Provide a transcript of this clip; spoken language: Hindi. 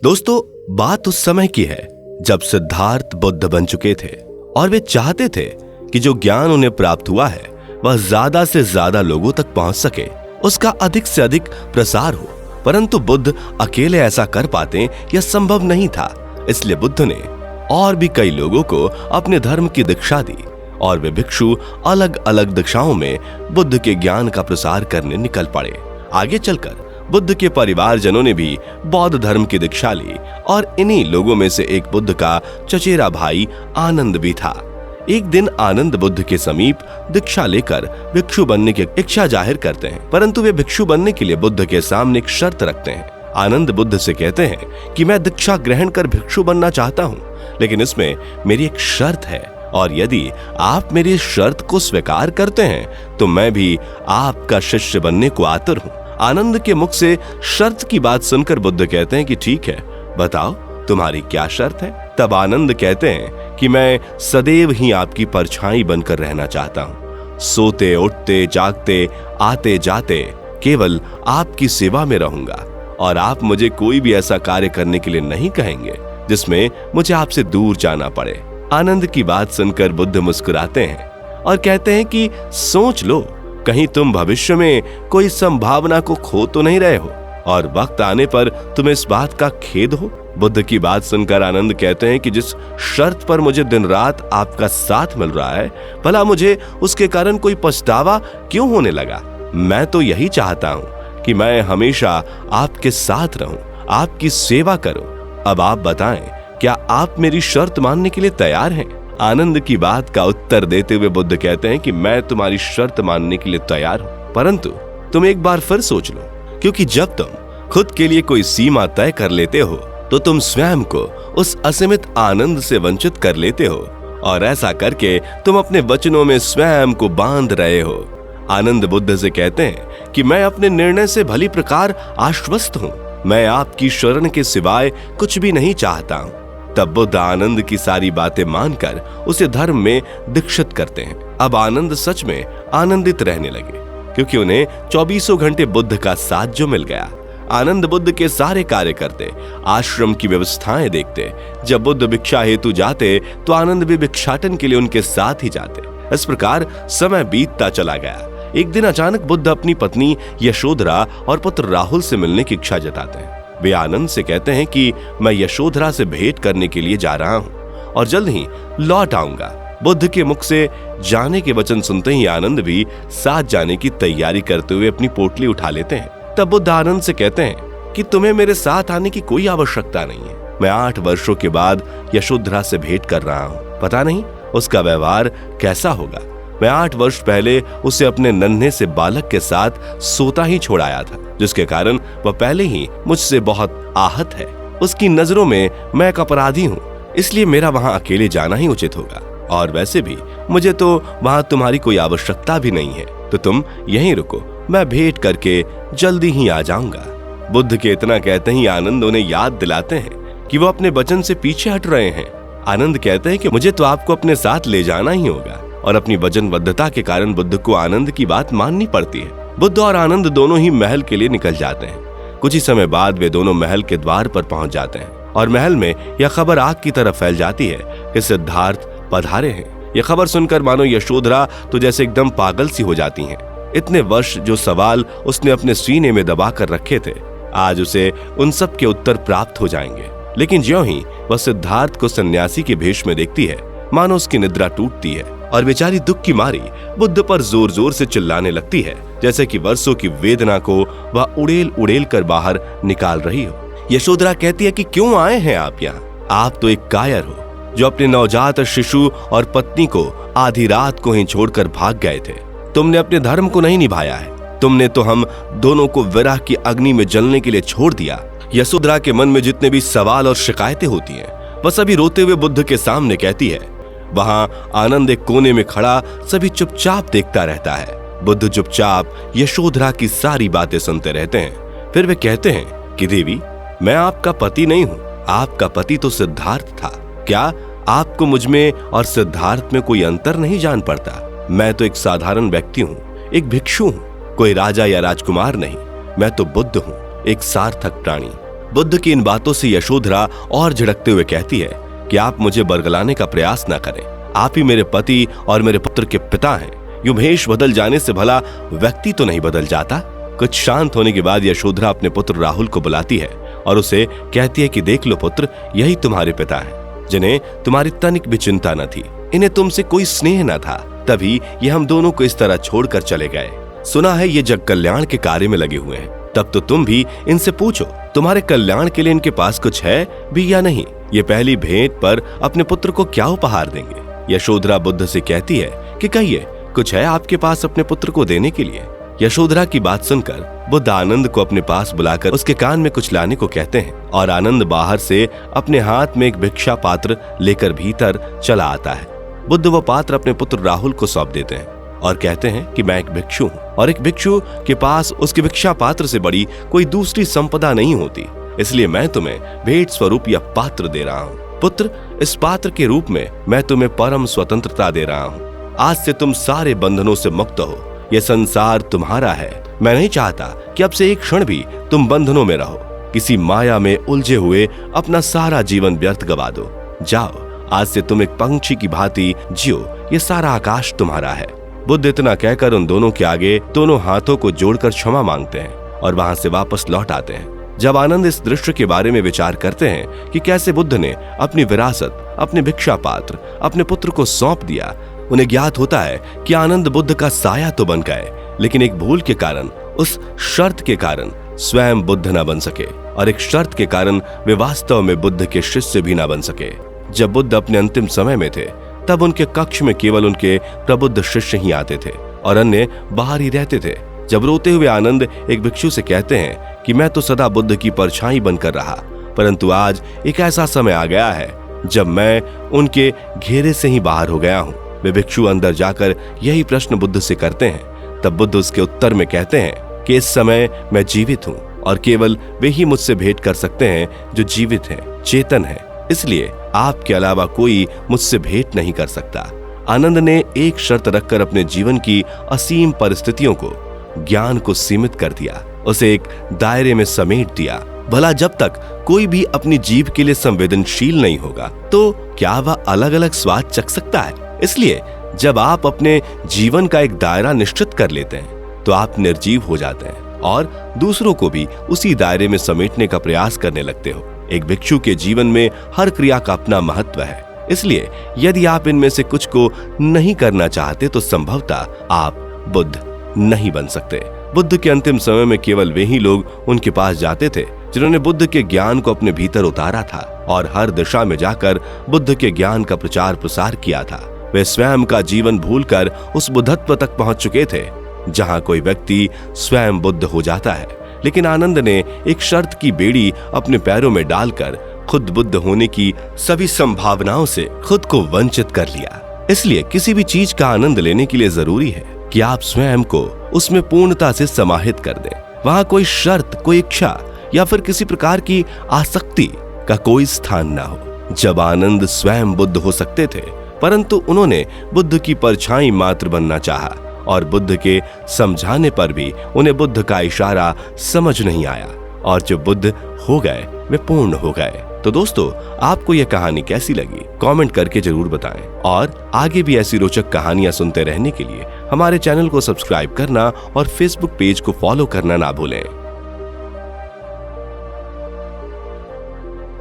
दोस्तों, बात उस समय की है जब सिद्धार्थ बुद्ध बन चुके थे और वे चाहते थे कि जो ज्ञान उन्हें प्राप्त हुआ है वह ज्यादा से ज्यादा लोगों तक पहुंच सके, उसका अधिक से अधिक प्रसार हो। परंतु बुद्ध अकेले ऐसा कर पाते यह संभव नहीं था। इसलिए बुद्ध ने और भी कई लोगों को अपने धर्म की दीक्षा दी और वे भिक्षु अलग अलग दिशाओं में बुद्ध के ज्ञान का प्रसार करने निकल पड़े। आगे चलकर बुद्ध के परिवारजनों ने भी बौद्ध धर्म की दीक्षा ली और इन्हीं लोगों में से एक बुद्ध का चचेरा भाई आनंद भी था। एक दिन आनंद बुद्ध के समीप दीक्षा लेकर भिक्षु बनने की इच्छा जाहिर करते हैं, परंतु वे भिक्षु बनने के लिए बुद्ध के सामने एक शर्त रखते हैं। आनंद बुद्ध से कहते हैं कि मैं दीक्षा ग्रहण कर भिक्षु बनना चाहता हूँ, लेकिन इसमें मेरी एक शर्त है और यदि आप मेरी शर्त को स्वीकार करते हैं तो मैं भी आपका शिष्य बनने को आतुर हूँ। आनंद के मुख से शर्त की बात सुनकर बुद्ध कहते हैं कि ठीक है, बताओ तुम्हारी क्या शर्त है। तब आनंद कहते हैं कि मैं सदैव ही आपकी परछाई बनकर रहना चाहता हूँ, सोते उठते जागते आते जाते केवल आपकी सेवा में रहूंगा और आप मुझे कोई भी ऐसा कार्य करने के लिए नहीं कहेंगे जिसमें मुझे आपसे दूर जाना पड़े। आनंद की बात सुनकर बुद्ध मुस्कुराते हैं और कहते हैं कि सोच लो, कहीं तुम भविष्य में कोई संभावना को खो तो नहीं रहे हो और वक्त आने पर तुम्हें इस बात का खेद हो। बुद्ध की बात सुनकर आनंद कहते हैं कि जिस शर्त पर मुझे दिन रात आपका साथ मिल रहा है, भला मुझे उसके कारण कोई पछतावा क्यों होने लगा। मैं तो यही चाहता हूँ कि मैं हमेशा आपके साथ रहूं, आपकी सेवा करूं। अब आप बताएं, क्या आप मेरी शर्त मानने के लिए तैयार हैं? आनंद की बात का उत्तर देते हुए बुद्ध कहते हैं कि मैं तुम्हारी शर्त मानने के लिए तैयार हूं, परंतु तुम एक बार फिर सोच लो, क्योंकि जब तुम खुद के लिए कोई सीमा तय कर लेते हो तो तुम स्वयं को उस असीमित आनंद से वंचित कर लेते हो और ऐसा करके तुम अपने वचनों में स्वयं को बांध रहे हो। आनंद बुद्ध से कहते हैं कि मैं अपने निर्णय से भली प्रकार आश्वस्त हूँ, मैं आपकी शरण के सिवाय कुछ भी नहीं चाहता हूँ। तब बुद्ध आनंद की सारी बातें मानकर उसे धर्म में दीक्षित करते हैं। अब आनंद सच में आनंदित रहने लगे, क्योंकि उन्हें 24 घंटे बुद्ध का साथ जो मिल गया। आनंद बुद्ध के सारे कार्य करते, आश्रम की व्यवस्थाएं देखते। जब बुद्ध भिक्षा हेतु जाते तो आनंद भी भिक्षाटन के लिए उनके साथ ही जाते। इस प्रकार समय बीतता चला गया। एक दिन अचानक बुद्ध अपनी पत्नी यशोधरा और पुत्र राहुल से मिलने की इच्छा जताते हैं। वे आनंद से कहते हैं कि मैं यशोधरा से भेंट करने के लिए जा रहा हूँ और जल्द ही लौट आऊंगा। बुद्ध के मुख से जाने के वचन सुनते ही आनंद भी साथ जाने की तैयारी करते हुए अपनी पोटली उठा लेते हैं। तब बुद्ध आनंद से कहते हैं कि तुम्हें मेरे साथ आने की कोई आवश्यकता नहीं है। मैं 8 वर्षों के बाद यशोधरा से भेंट कर रहा हूँ। पता नहीं उसका व्यवहार कैसा होगा। मैं 8 वर्ष पहले उसे अपने नन्हे से बालक के साथ सोता ही छोड़ आया था, जिसके कारण वह पहले ही मुझसे बहुत आहत है। उसकी नजरों में मैं एक अपराधी हूँ, इसलिए मेरा वहां अकेले जाना ही उचित होगा। और वैसे भी मुझे तो वहां तुम्हारी कोई आवश्यकता भी नहीं है, तो तुम यहीं रुको, मैं भेंट करके जल्दी ही आ जाऊंगा। बुद्ध के इतना कहते ही आनंद उन्हें याद दिलाते हैं कि वो अपने वचन से पीछे हट रहे हैं। आनंद कहते हैं कि मुझे तो आपको अपने साथ ले जाना ही होगा, और अपनी वचनबद्धता के कारण बुद्ध को आनंद की बात माननी पड़ती है। बुद्ध और आनंद दोनों ही महल के लिए निकल जाते हैं। कुछ ही समय बाद वे दोनों महल के द्वार पर पहुंच जाते हैं और महल में यह खबर आग की तरह फैल जाती है कि सिद्धार्थ पधारे हैं। यह खबर सुनकर मानो यशोधरा तो जैसे एकदम पागल सी हो जाती हैं। इतने वर्ष जो सवाल उसने अपने सीने में दबा कर रखे थे, आज उसे उन सब के उत्तर प्राप्त हो जाएंगे। लेकिन ज्यों ही वह सिद्धार्थ को सन्यासी के भेष में देखती है, मानो उसकी निद्रा टूटती है और बेचारी दुख की मारी बुद्ध पर जोर जोर से चिल्लाने लगती है, जैसे कि वर्षों की वेदना को वह उड़ेल उड़ेल कर बाहर निकाल रही हो। यशोधरा कहती है कि क्यों आए हैं आप यहाँ? आप तो एक कायर हो जो अपने नवजात शिशु और पत्नी को आधी रात को ही छोड़कर भाग गए थे। तुमने अपने धर्म को नहीं निभाया है। तुमने तो हम दोनों को विरह की अग्नि में जलने के लिए छोड़ दिया। यशोधरा के मन में जितने भी सवाल और शिकायतें होती हैं, वह सभी रोते हुए बुद्ध के सामने कहती है। वहां आनंद एक कोने में खड़ा सभी चुपचाप देखता रहता है। बुद्ध चुपचाप यशोधरा की सारी बातें सुनते रहते हैं। फिर वे कहते हैं कि देवी, मैं आपका पति नहीं हूँ, आपका पति तो सिद्धार्थ था। क्या आपको मुझ में और सिद्धार्थ में कोई अंतर नहीं जान पड़ता? मैं तो एक साधारण व्यक्ति हूँ, एक भिक्षु हूँ, कोई राजा या राजकुमार नहीं। मैं तो बुद्ध हूँ, एक सार्थक प्राणी। बुद्ध की इन बातों से यशोधरा और झिड़कते हुए कहती है कि आप मुझे बरगलाने का प्रयास ना करें। आप ही मेरे पति और मेरे पुत्र के पिता हैं। यूं भेष बदल जाने से भला व्यक्ति तो नहीं बदल जाता। कुछ शांत होने के बाद यशोधरा अपने पुत्र राहुल को बुलाती है और उसे कहती है कि देख लो पुत्र, यही तुम्हारे पिता हैं, जिन्हें तुम्हारी तनिक भी चिंता न थी। इन्हें तुमसे कोई स्नेह न था, तभी ये हम दोनों को इस तरह छोड़कर चले गए। सुना है ये जग कल्याण के कार्य में लगे हुए हैं। तब तो तुम भी इनसे पूछो तुम्हारे कल्याण के लिए इनके पास कुछ है भी या नहीं। ये पहली भेंट पर अपने पुत्र को क्या उपहार देंगे। यशोधरा बुद्ध से कहती है कि कहिए, कुछ है आपके पास अपने पुत्र को देने के लिए। यशोधरा की बात सुनकर बुद्ध आनंद को अपने पास बुलाकर उसके कान में कुछ लाने को कहते हैं और आनंद बाहर से अपने हाथ में एक भिक्षा पात्र लेकर भीतर चला आता है। बुद्ध वो पात्र अपने पुत्र राहुल को सौंप देते हैं और कहते हैं कि मैं एक भिक्षु हूँ और एक भिक्षु के पास उसके भिक्षा पात्र से बड़ी कोई दूसरी संपदा नहीं होती, इसलिए मैं तुम्हें भेंट स्वरूप यह पात्र दे रहा हूँ। पुत्र, इस पात्र के रूप में मैं तुम्हें परम स्वतंत्रता दे रहा हूँ। आज से तुम सारे बंधनों से मुक्त हो। यह संसार तुम्हारा है। मैं नहीं चाहता कि अब से एक क्षण भी तुम बंधनों में रहो। किसी माया में उलझे हुए अपना सारा जीवन व्यर्थ गवा दो। जाओ, आज से तुम एक पंछी की भांति जियो। ये सारा आकाश तुम्हारा है। बुद्ध इतना कहकर उन दोनों के आगे दोनों हाथों को जोड़कर क्षमा मांगते हैं और वहां से वापस लौट आते हैं। जब आनंद इस दृश्य के बारे में विचार करते हैं कि कैसे बुद्ध ने अपनी विरासत, अपने भिक्षा पात्र अपने पुत्र को सौंप दिया, उन्हें ज्ञात होता है कि आनंद बुद्ध का साया तो बन गए, लेकिन एक भूल के कारण, उस शर्त के कारण स्वयं बुद्ध न बन सके और एक शर्त के कारण वे वास्तव में बुद्ध के शिष्य भी न बन सके। जब बुद्ध अपने अंतिम समय में थे तब उनके कक्ष में केवल उनके प्रबुद्ध शिष्य ही आते थे और अन्य बाहर ही रहते थे। जब रोते हुए आनंद एक भिक्षु से कहते हैं कि मैं तो सदा बुद्ध की परछाई बनकर रहा, परंतु आज एक ऐसा समय आ गया है जब मैं उनके घेरे से ही बाहर हो गया हूँ। वे भिक्षु अंदर जाकर यही प्रश्न बुद्ध से करते हैं। तब बुद्ध उसके उत्तर में कहते हैं कि इस समय मैं जीवित हूँ और केवल वे ही मुझसे भेंट कर सकते हैं जो जीवित हैं, चेतन हैं। इसलिए आपके अलावा कोई मुझसे भेंट नहीं कर सकता। आनंद ने एक शर्त रखकर अपने जीवन की असीम परिस्थितियों को, ज्ञान को सीमित कर दिया, उसे एक दायरे में समेट दिया। भला जब तक कोई भी अपनी जीभ के लिए संवेदनशील नहीं होगा तो क्या वह अलग अलग स्वाद चख सकता है। इसलिए जब आप अपने जीवन का एक दायरा निश्चित कर लेते हैं तो आप निर्जीव हो जाते हैं और दूसरों को भी उसी दायरे में समेटने का प्रयास करने लगते हो। एक भिक्षु के जीवन में हर क्रिया का अपना महत्व है, इसलिए यदि आप इनमें से कुछ को नहीं करना चाहते तो संभवतः आप बुद्ध नहीं बन सकते। बुद्ध के अंतिम समय में केवल वे ही लोग उनके पास जाते थे जिन्होंने बुद्ध के ज्ञान को अपने भीतर उतारा था और हर दिशा में जाकर बुद्ध के ज्ञान का प्रचार प्रसार किया था। वे स्वयं का जीवन भूलकर उस बुद्धत्व तक पहुंच चुके थे जहां कोई व्यक्ति स्वयं बुद्ध हो जाता है। लेकिन आनंद ने एक शर्त की बेड़ी अपने पैरों में डालकर खुद बुद्ध होने की सभी संभावनाओं से खुद को वंचित कर लिया। इसलिए किसी भी चीज का आनंद लेने के लिए जरूरी है कि आप स्वयं को उसमें पूर्णता से समाहित कर दें। वहां कोई शर्त, कोई इच्छा या फिर किसी प्रकार की आसक्ति का कोई स्थान ना हो। जब आनंद स्वयं बुद्ध हो सकते थे, परंतु उन्होंने बुद्ध की परछाई मात्र बनना चाहा और बुद्ध के समझाने पर भी उन्हें बुद्ध का इशारा समझ नहीं आया और जो बुद्ध हो गए वे पूर्ण हो गए। तो दोस्तों, आपको यह कहानी कैसी लगी कमेंट करके जरूर बताएं और आगे भी ऐसी रोचक कहानियां सुनते रहने के लिए हमारे चैनल को सब्सक्राइब करना और फेसबुक पेज को फॉलो करना ना भूलें।